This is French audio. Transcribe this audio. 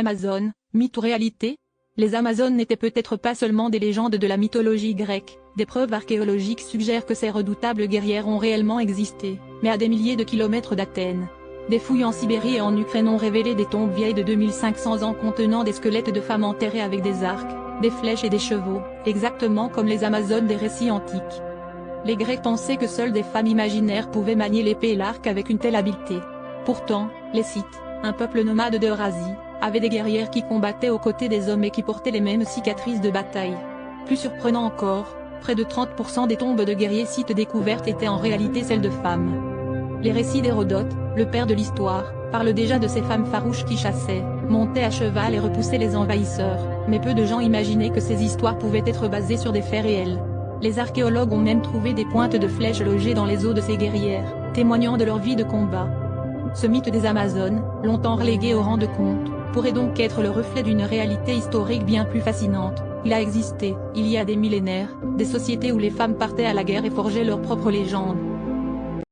Amazones, mythe ou réalité? Les Amazones n'étaient peut-être pas seulement des légendes de la mythologie grecque, des preuves archéologiques suggèrent que ces redoutables guerrières ont réellement existé, mais à des milliers de kilomètres d'Athènes. Des fouilles en Sibérie et en Ukraine ont révélé des tombes vieilles de 2500 ans contenant des squelettes de femmes enterrées avec des arcs, des flèches et des chevaux, exactement comme les Amazones des récits antiques. Les Grecs pensaient que seules des femmes imaginaires pouvaient manier l'épée et l'arc avec une telle habileté. Pourtant, les Scythes, un peuple nomade d'Eurasie, avaient des guerrières qui combattaient aux côtés des hommes et qui portaient les mêmes cicatrices de bataille. Plus surprenant encore, près de 30% des tombes de guerriers scythes découvertes étaient en réalité celles de femmes. Les récits d'Hérodote, le père de l'histoire, parlent déjà de ces femmes farouches qui chassaient, montaient à cheval et repoussaient les envahisseurs, mais peu de gens imaginaient que ces histoires pouvaient être basées sur des faits réels. Les archéologues ont même trouvé des pointes de flèches logées dans les os de ces guerrières, témoignant de leur vie de combat. Ce mythe des Amazones, longtemps relégué au rang de conte, pourrait donc être le reflet d'une réalité historique bien plus fascinante. Il a existé, il y a des millénaires, des sociétés où les femmes partaient à la guerre et forgeaient leurs propres légendes.